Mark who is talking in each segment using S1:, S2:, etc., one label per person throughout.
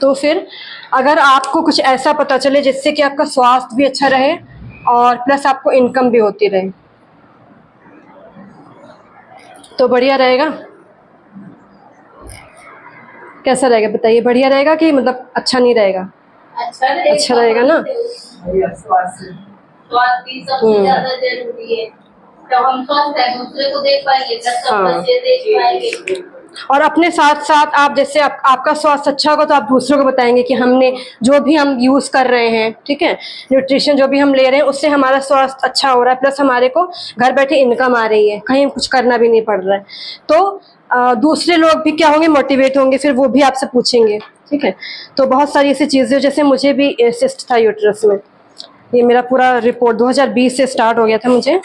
S1: तो फिर अगर आपको कुछ ऐसा पता चले जिससे कि आपका स्वास्थ्य भी अच्छा रहे और प्लस आपको इनकम भी होती रहे, तो बढ़िया रहेगा। कैसा रहेगा बताइए, बढ़िया रहेगा कि मतलब अच्छा नहीं रहेगा? अच्छा रहेगा ना।
S2: स्वास्थ्य भी सबसे ज्यादा जरूरी है। जब हम स्वस्थ हैं दूसरे को देख पाएंगे, सब बच्चे देख पाएंगे।
S1: और अपने साथ साथ आप जैसे आपका स्वास्थ्य अच्छा होगा तो आप दूसरों को बताएंगे कि हमने जो भी हम यूज कर रहे हैं, ठीक है, न्यूट्रिशन जो भी हम ले रहे हैं उससे हमारा स्वास्थ्य अच्छा हो रहा है, प्लस हमारे को घर बैठे इनकम आ रही है, कहीं कुछ करना भी नहीं पड़ रहा है। तो दूसरे लोग भी क्या होंगे, मोटिवेट होंगे, फिर वो भी आपसे पूछेंगे, ठीक है। तो बहुत सारी ऐसी चीजें, जैसे मुझे भी सिस्ट था यूट्रस में, ये मेरा पूरा रिपोर्ट 2020 से स्टार्ट हो गया था। मुझे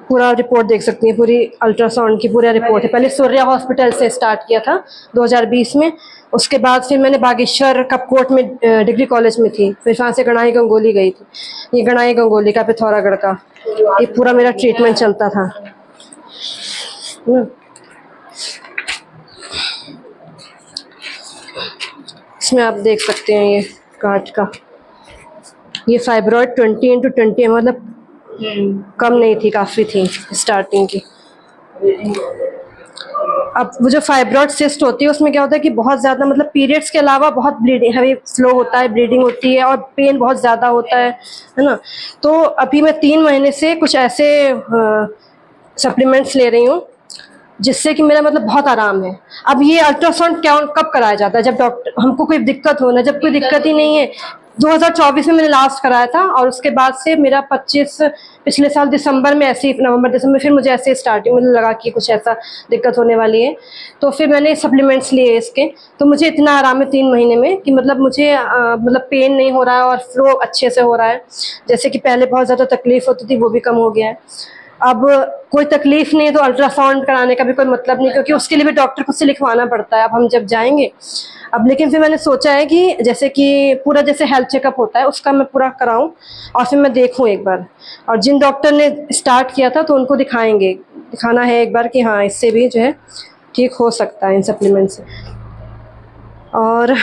S1: पूरा रिपोर्ट देख सकती हैं, पूरी अल्ट्रासाउंड की पूरा रिपोर्ट है। पहले सूर्या हॉस्पिटल से स्टार्ट किया था 2020 में, उसके बाद फिर मैंने बागेश्वर कपकोट में डिग्री कॉलेज में थी, फिर वहाँ से गणाई गंगोली गई थी, ये गणाई गंगोली का पिथौरागढ़ का, ये पूरा मेरा ट्रीटमेंट चलता था। इसमें आप देख सकते हैं ये गांठ का, ये फाइब्रॉइड 20x20 मतलब कम नहीं थी, काफ़ी थी स्टार्टिंग की। अब वो जो फाइब्रॉइड सिस्ट होती है उसमें क्या होता है कि बहुत ज़्यादा मतलब पीरियड्स के अलावा बहुत ब्लीडिंग, हैवी फ्लो होता है, ब्लीडिंग होती है और पेन बहुत ज़्यादा होता है ना। तो अभी मैं 3 महीने से कुछ ऐसे सप्लीमेंट्स ले रही हूँ जिससे कि मेरा मतलब बहुत आराम है। अब ये अल्ट्रासाउंड क्या कब कराया जाता है? जब डॉक्टर हमको कोई दिक्कत हो ना, जब कोई दिक्कत ही नहीं है। 2024 में मैंने लास्ट कराया था और उसके बाद से मेरा 25 पिछले साल दिसंबर में, ऐसे ही नवंबर दिसंबर फिर मुझे ऐसे स्टार्टिंग मुझे लगा कि कुछ ऐसा दिक्कत होने वाली है, तो फिर मैंने सप्लीमेंट्स लिए इसके, तो मुझे इतना आराम है 3 महीने में कि मतलब मुझे मतलब पेन नहीं हो रहा है और फ्लो अच्छे से हो रहा है। जैसे कि पहले बहुत ज़्यादा तकलीफ होती थी वो भी कम हो गया है। अब कोई तकलीफ नहीं है तो अल्ट्रासाउंड कराने का भी कोई मतलब नहीं, क्योंकि उसके लिए भी डॉक्टर खुद से लिखवाना पड़ता है अब हम जब जाएंगे। अब लेकिन फिर मैंने सोचा है कि जैसे कि पूरा जैसे हेल्थ चेकअप होता है उसका मैं पूरा कराऊं और फिर मैं देखूं एक बार, और जिन डॉक्टर ने स्टार्ट किया था तो उनको दिखाना है एक बार कि हाँ इससे भी जो है ठीक हो सकता है इन सप्लीमेंट से। और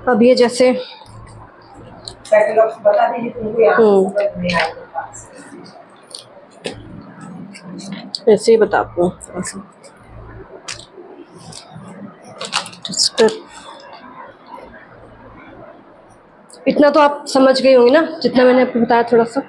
S1: अब ये जैसे
S2: बता दीजिए,
S1: ऐसे ही बताती हूँ इतना तो आप समझ गई होंगी ना जितना मैंने आपको बताया थोड़ा सा।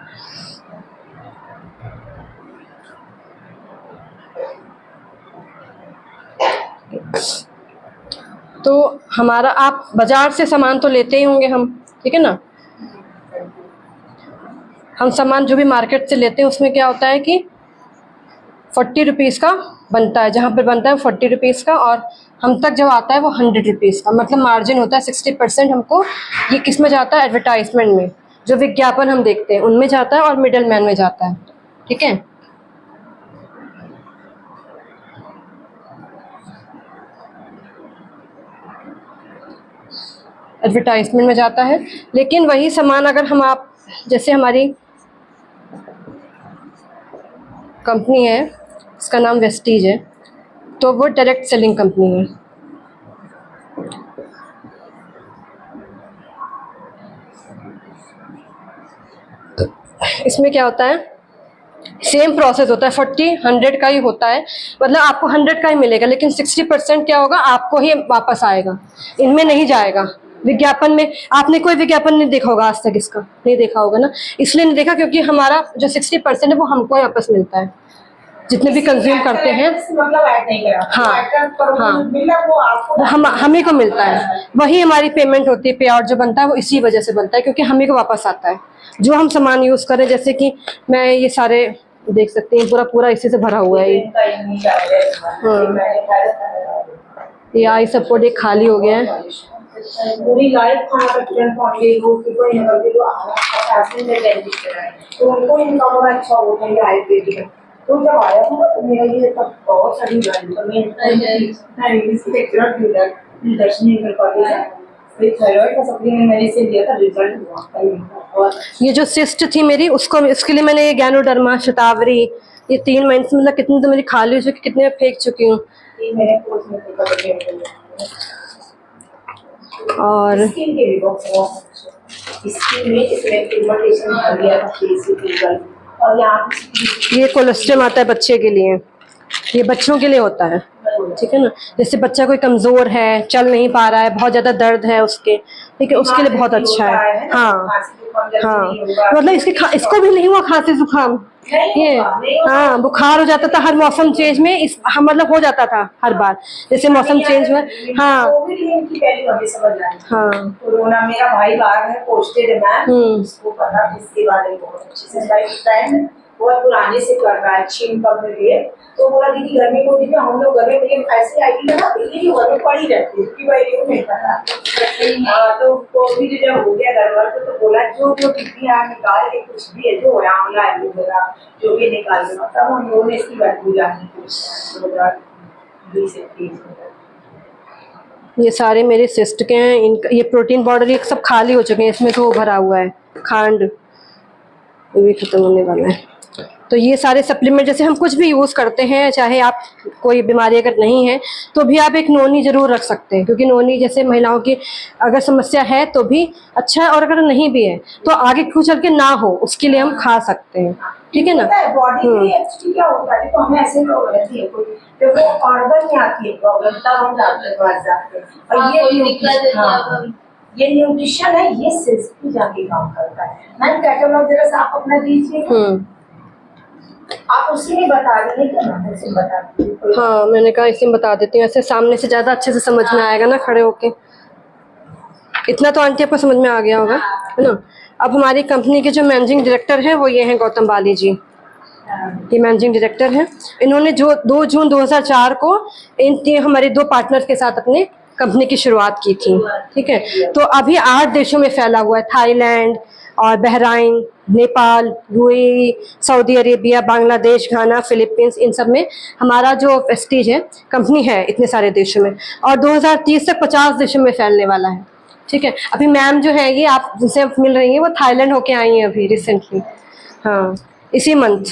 S1: तो हमारा आप बाजार से सामान तो लेते ही होंगे हम, ठीक है ना। हम सामान जो भी मार्केट से लेते हैं उसमें क्या होता है कि 40 रुपीज़ का बनता है, जहाँ पे बनता है 40 रुपीज़ का, और हम तक जब आता है वो 100 रुपीज़ का, मतलब मार्जिन होता है 60% हमको। ये किस में जाता है? एडवर्टाइजमेंट में, जो विज्ञापन हम देखते हैं उनमें जाता है और मिडल मैन में जाता है, ठीक है। एडवर्टाइजमेंट में जाता है, लेकिन वही सामान अगर हम आप जैसे हमारी कंपनी है, इसका नाम वेस्टीज है, तो वो डायरेक्ट सेलिंग कंपनी है। इसमें क्या होता है, सेम प्रोसेस होता है, 40-100 का ही होता है, मतलब आपको 100 का ही मिलेगा, लेकिन 60% क्या होगा, आपको ही वापस आएगा, इनमें नहीं जाएगा। विज्ञापन में आपने कोई विज्ञापन नहीं देखा होगा आज तक, इसका नहीं देखा होगा ना, इसलिए नहीं देखा क्योंकि हमारा जो 60% है वो हमको ही वापस मिलता है, जितने भी कंज्यूम करते हैं।
S2: मतलब ऐड नहीं करा,
S1: हाँ
S2: मिला वो आपको,
S1: वो हम ही को मिलता है, वही हमारी पेमेंट होती है, पे आउट जो बनता है वो इसी वजह से बनता है, क्योंकि हम ही को वापस आता है जो हम सामान यूज़ करें। जैसे कि मैं ये सारे देख सकती हैं, पूरा इसी से भरा हुआ है ये। ये आई सपोर्ट एक खाली हो गया है।
S2: पूरी लाइफ खाना तो उनको इनकम अच्छा होता है आयुर्वेदिक। तो जब आया था ना तो मेरा ये सब बहुत सारी दर्शन नहीं कर पाती है,
S3: फिर थायराइड का सप्लीमेंट मैंने इसे दिया था, रिजल्ट हुआ कल बहुत
S1: ये जो सिस्ट थी मेरी उसको इसके लिए मैंने ये गैनोडर्मा, शतावरी, ये 3 महीने से मतलब कितनी तो मेरी खाली हो चुकी, कितने में फेंक चुकी हूँ।
S3: 3 महीने कोर्स में पूरा करके
S1: और
S3: स्किन के लिए बहुत स्किन में इसमें पिगमेंटेशन हो गया था फेस पे पिंपल, और यहाँ
S1: ये कोलेस्ट्रॉल आता है बच्चे के लिए, ये बच्चों के लिए होता है, ठीक है ना। जैसे बच्चा कोई कमजोर है, चल नहीं पा रहा है, बहुत ज्यादा दर्द है उसके, ठीक है, उसके लिए बहुत अच्छा है। हाँ हाँ, मतलब इसको भी नहीं हुआ खांसी जुकाम, ये हाँ बुखार हो जाता था हर मौसम चेंज में, इस हम मतलब हो जाता था हर बार जैसे मौसम चेंज हुआ। हाँ
S3: कोविड में की पहले हमें समझ आई।
S1: हाँ
S3: कोरोना, मेरा भाई बाहर है, पोस्टेड है मैम, उसको पता इसके बारे में बहुत अच्छे से। मेरा एक फ्रेंड बहुत पुराने से कर रहा है, अच्छी इनकम में भी है, तो बोला दीदी घर में कोई, हम लोग घर में ऐसे आईडी लगा दीदी घर में पड़ी रहती है कि भाई वो नहीं पता। तो कोविड जब हो गया घर वाले तो बोला जो जो दीदी यहाँ निकाल के कुछ भी है जो आंवला एलोवेरा जो भी निकाल देना, तब हम लोगों ने इसकी बात बुझाने की 2020 में।
S1: ये सारे मेरे सिस्ट के हैं, इनका ये प्रोटीन पाउडर ये सब खाली हो चुके हैं, इसमें तो वो भरा हुआ है खांड, ये भी खत्म होने वाला है। तो ये सारे सप्लीमेंट जैसे हम कुछ भी यूज़ करते हैं, चाहे आप कोई बीमारी अगर नहीं है तो भी आप एक नोनी ज़रूर रख सकते हैं, क्योंकि नोनी जैसे महिलाओं की अगर समस्या है तो भी अच्छा है, और अगर नहीं भी है तो आगे क्यों चल के ना हो उसके लिए हम खा सकते हैं, ठीक है ना।
S3: बॉडी में एक्चुअली क्या होता है, तो हमें ऐसे लोग रहती है कोई जब वो ऑर्गन में आती है प्रॉब्लम, तब हम डॉक्टर के पास जाते हैं। और ये न्यूट्रिशन है, ये सेल्स पे जाके काम करता है। मैम कैटलॉग जरा सा आप अपना दीजिए, आप उसी में बता देंगे क्या, मैं उसी में बता दूंगी।
S1: हाँ मैंने कहा इसी में बता देती हूँ, ऐसे सामने से ज़्यादा अच्छे से समझ में आएगा ना खड़े होके। इतना तो आंटी आपको समझ में आ गया होगा, है ना। अब हमारी कंपनी के जो मैनेजिंग डायरेक्टर हैं वो ये हैं गौतम बाली जी, ये मैनेजिंग डायरेक्टर हैं। इन्होंने जो 2 जून 2004 को इन हमारे 2 पार्टनर्स के साथ अपने कंपनी की शुरुआत की थी, ठीक है। तो अभी 8 देशों में फैला हुआ है, थाईलैंड और Bahrain, Nepal, UAE, Saudi Arabia, Bangladesh, Ghana, Philippines, इन सब में हमारा जो प्रेस्टीज है कंपनी है इतने सारे देशों में, और 2030 तक 50 देशों में फैलने वाला है, ठीक है। अभी मैम जो है ये आप जिनसे आप मिल रही हैं वो थाईलैंड होके आई हैं अभी रिसेंटली, हाँ इसी मंथ।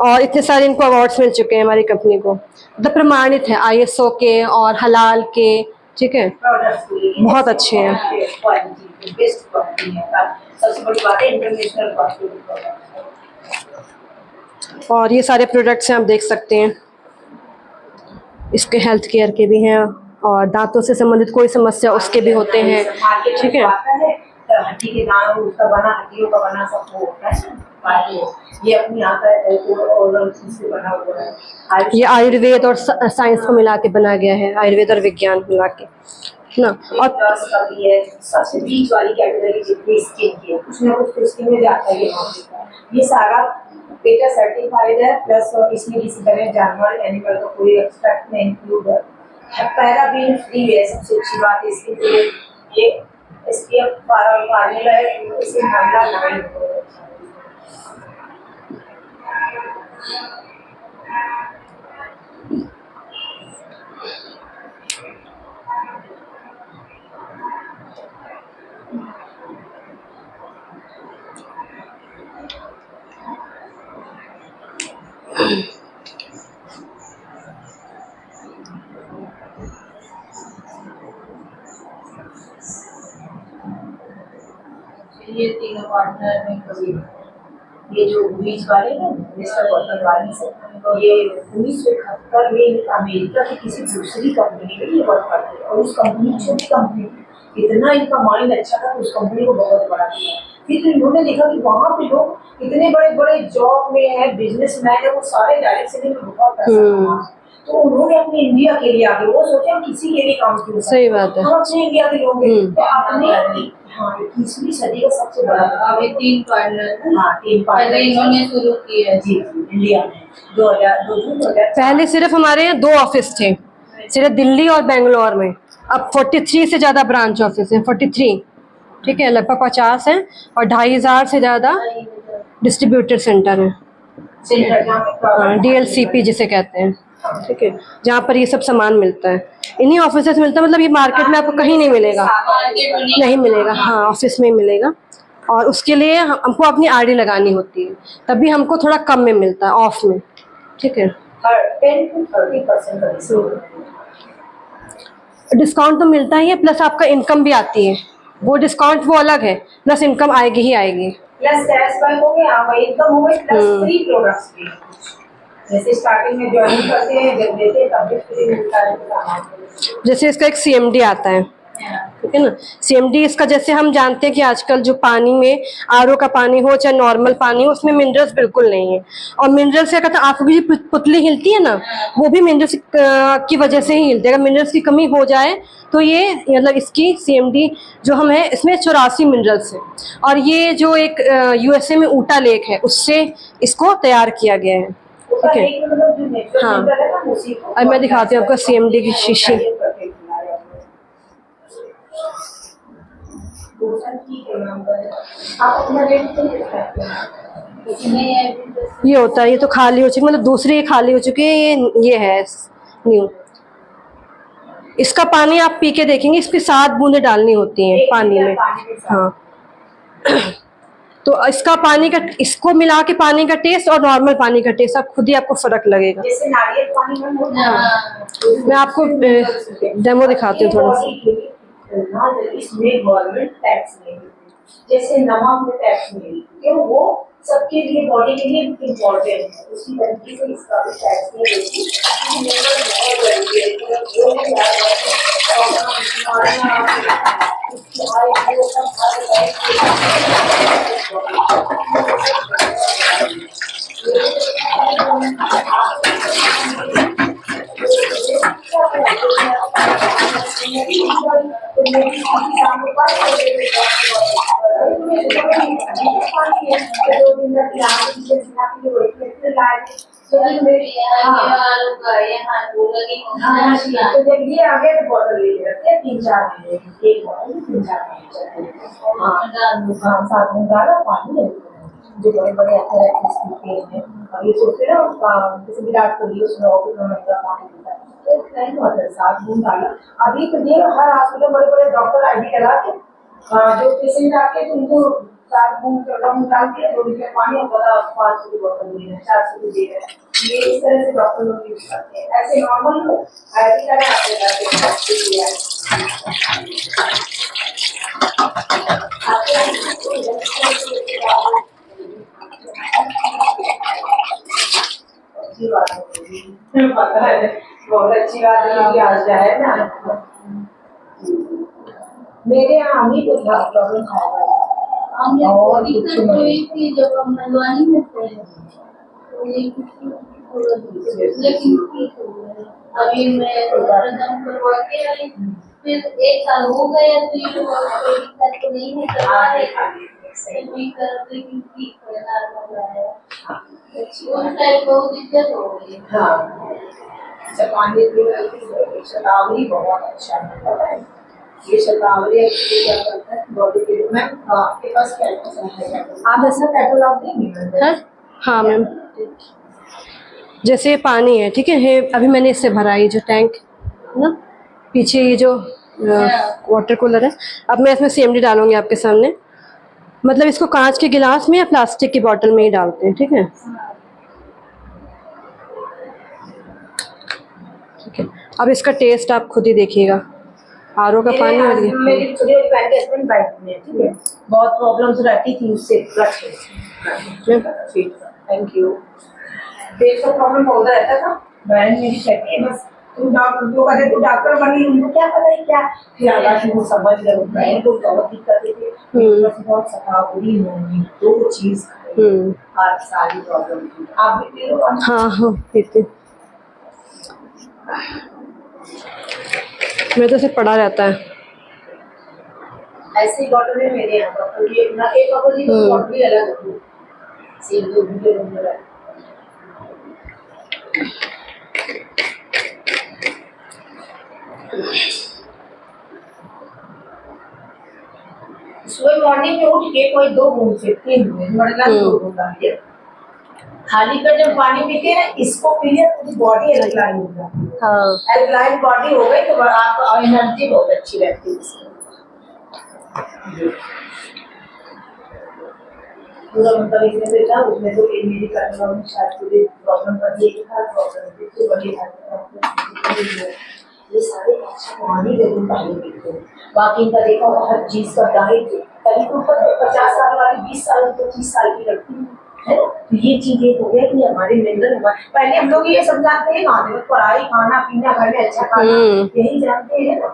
S1: और इतने सारे इनको अवार्ड्स मिल चुके हैं हमारी कंपनी को, मतलब प्रमाणित है ISO के और हलाल के, ठीक है, बहुत अच्छे हैं।
S3: सबसे बड़ी बात है इंटरनेशनल क्वालिटी।
S1: और ये सारे प्रोडक्ट्स हैं आप देख सकते हैं, इसके हेल्थ केयर के भी हैं, और दांतों से संबंधित कोई समस्या उसके भी होते हैं, ठीक है।
S3: हड्डी के दांत उसका बना, हड्डियों का बना सब वो होता है, ये अपनी आता है और से बना हुआ है।
S1: ये आयुर्वेद और साइंस को मिला के बना गया है, आयुर्वेद और विज्ञान मिला के ना। और
S3: सबसे बीच वाली कैटेगरी जितनी स्किन की है उसमें कुछ स्किन में जाता है, ये सारा पेटा सर्टिफाइड है, प्लस इसमें किसी तरह जानवर एनिमल का कोई एक्सट्रैक्ट में इंक्लूड है, पैराबीन फ्री है। सबसे अच्छी बात है इसके लिए ये SPF फार्मूला है, इसे हमला नहीं होगा।
S2: ये तीनों पार्टनर में कभी
S3: ये जो बीच वाले हैं मिस्टर गौतम वाली से, ये 1971 में अमेरिका की किसी दूसरी कंपनी में ये वर्क करते थे, और उस कंपनी छोटी कंपनी इतना इनका माइंड अच्छा था, उस कंपनी को बहुत बड़ा किया। फिर इन्होंने देखा कि वहाँ पे लोग इतने बड़े बड़े जॉब में है, बिजनेसमैन है, वो सारे डायरेक्ट सेलिंग में बहुत पैसा कमा, तो उन्होंने अपने इंडिया के लिए आगे वो सोचे हम किसी के लिए काम क्यों,
S1: सही बात है,
S3: हम अपने इंडिया के लोग हैं, तो अपने 21वीं सदी का सबसे बड़ा
S2: अभी 3 पार्टनर,
S3: हाँ 3
S2: पहले इन्होंने शुरू किया है
S3: जी इंडिया में 2000
S1: पहले सिर्फ हमारे यहाँ 2 ऑफिस थे, सिर्फ दिल्ली और बेंगलोर में। अब 43 से ज़्यादा ब्रांच ऑफिस हैं, 43, ठीक है, लगभग 50 हैं, और 2500 से ज़्यादा डिस्ट्रीब्यूटर सेंटर हैं, DLCP जिसे कहते हैं। ठीक है, जहाँ पर ये सब सामान मिलता है इन्हीं ऑफिस से मिलता है, मतलब ये मार्केट में आपको कहीं नहीं मिलेगा,
S2: मार्केट में
S1: नहीं मिलेगा, हाँ ऑफिस में ही मिलेगा। और उसके लिए हमको अपनी आरडी लगानी होती है, तभी हमको थोड़ा कम में मिलता है, ऑफ में। ठीक है,
S3: 10 to 30% का
S1: डिस्काउंट तो मिलता ही है, प्लस आपका इनकम भी आती है, वो डिस्काउंट वो अलग है, प्लस इनकम आएगी ही आएगी।
S3: प्लस कैशबैक हो गया, वही इनकम हो गई, प्लस फ्री प्रोडक्ट्स भी। जैसे स्टार्टिंग में ज्वाइन करते हैं, जब देते हैं तब भी फ्री मिलता है सामान।
S1: जैसे इसका एक सीएमडी आता है, ठीक है ना, सीएमडी इसका जैसे हम जानते हैं कि आजकल जो पानी में आरओ का पानी हो चाहे नॉर्मल पानी हो, उसमें मिनरल्स बिल्कुल नहीं है। और मिनरल्स क्या कहते हैं, आंखों की जो पुतली हिलती है ना, वो भी मिनरल्स की वजह से ही हिलती है। अगर मिनरल्स की कमी हो जाए तो ये मतलब इसकी सीएमडी जो हम है, इसमें 84 मिनरल्स है। और ये जो एक यूएसए में ऊटा लेक है, उससे इसको तैयार किया गया है। ठीक है, हाँ, अब मैं दिखाती हूँ आपको सीएमडी की शीशी। ये होता है, ये तो खाली हो चुकी, मतलब दूसरी खाली हो चुकी है, ये है न्यू। इसका पानी आप पी के देखेंगे, इसकी 7 बूंदें डालनी होती हैं पानी में, हाँ। तो इसका पानी का, इसको मिला के पानी का टेस्ट और नॉर्मल पानी का टेस्ट आप खुद ही आपको फर्क लगेगा।
S3: जैसे नारियल पानी में होता है,
S1: मैं आपको डेमो दिखाती हूँ थोड़ा सा।
S3: इसमें गवर्नमेंट टैक्स नहीं, जैसे नमक में टैक्स नहीं, क्यों? वो सबके लिए, बॉडी के लिए इम्पोर्टेंट है, उसी तरीके से इसका भी टैक्स नहीं देती। तो जब ये आ गया तो बॉटल ले रखते हैं, 3-4 महीने की एक बॉटल 3-4 महीने साथ में डाला पानी। जो बड़े बड़े एथलेट्स हैं, अब ये सोचते हैं ना, जैसे विराट कोहली उसमें ऑफिस में मतलब पानी पीता है, तो एक टाइम होता है 7 बूंद डाला। अभी तो ये हर हॉस्पिटल बड़े बड़े डॉक्टर आईडी लगा के जो पेशेंट आके तो उनको 7 बूंद डाल के 2 लीटर पानी और 500 की बोतल दे रहे हैं, 400 की दे रहे हैं। ये इस तरह से डॉक्टर लोग यूज करते हैं। ऐसे नॉर्मल लोग आईडी लगा पता है, बहुत अच्छी बात है कि आज जाए ना। मेरे यहाँ हम ही को प्रॉब्लम
S2: हमने दिक्कत हुई थी जब हम मनवानी होते हैं, तो ये लेकिन ठीक हो गया। अभी मैं दम करवा के आई, फिर 1 साल हो गया, तो ये कोई दिक्कत तो नहीं है, करवा रहे लेकिन ठीक है, नॉर्मल है। उस टाइम बहुत दिक्कत हो गई।
S3: हाँ, पानी शतावरी बहुत अच्छा है। ये शतावरी बॉडी के लिए मैम आपके पास क्या है? आप ऐसा कैटलॉग देंगे?
S1: हाँ मैम, जैसे ये पानी है, ठीक है, अभी मैंने इससे भरा ये जो टैंक ना, पीछे ये जो वाटर कूलर है, अब मैं इसमें सीएमडी डालूंगी आपके सामने। मतलब इसको कांच के गिलास में या प्लास्टिक की बोतल में ही डालते हैं, ठीक है। ठीक है, अब इसका टेस्ट आप खुद ही देखिएगा, आरओ का पानी और ये
S3: मेरी छोटी वाली बहन के हस्बैंड बाइक में, ठीक है, बहुत प्रॉब्लम्स रहती थी उससे, थैंक यू। पेट का प्रॉब्लम होता रहता था, बहन मेरी कहती है बस तुम डॉक्टर जो कहते तू डॉक्टर बनी, उनको क्या पता है क्या। फिर आगे वो समझ गए, बहन को बहुत दिक्कत थी, बहुत सतावरी होगी, 2 चीज आज सारी प्रॉब्लम थी। आप भी पी लो?
S1: हाँ हाँ पीते, मैं तो सिर्फ पड़ा रहता है।
S3: ऐसी बॉटल है मेरे यहाँ पर, ये ना एक बॉटल की बॉटल भी अलग होती है, सेम 2 लीटर अंदर है। सुबह मॉर्निंग में उठ के कोई 2 बूंद से 3 बूंद, मतलब 2 बूंद डालिए, खाली पेट जब पानी पीते हैं ना, इसको पीने पूरी बॉडी एल्कलाइन हो जाती है।
S1: हाँ
S3: एल्कलाइन बॉडी हो गई तो आपको एनर्जी बहुत अच्छी रहती है इसमें। पूरा मतलब इसमें से था, उसमें तो मेरी करना में शायद पूरी प्रॉब्लम का ये था, प्रॉब्लम इससे बड़ी है। ये सारे अच्छा पानी जरूर पानी पीते हैं। बाकी इनका देखा होगा हर चीज का डाइट करीब 50 साल वाली 20 साल 25 साल की लगती है ना। तो ये चीजें हो गया कि हमारे मिनरल पहले हम लोग ये समझाते हैं ना, पढ़ाई खाना पीना घर में अच्छा खाना यही जानते हैं ना।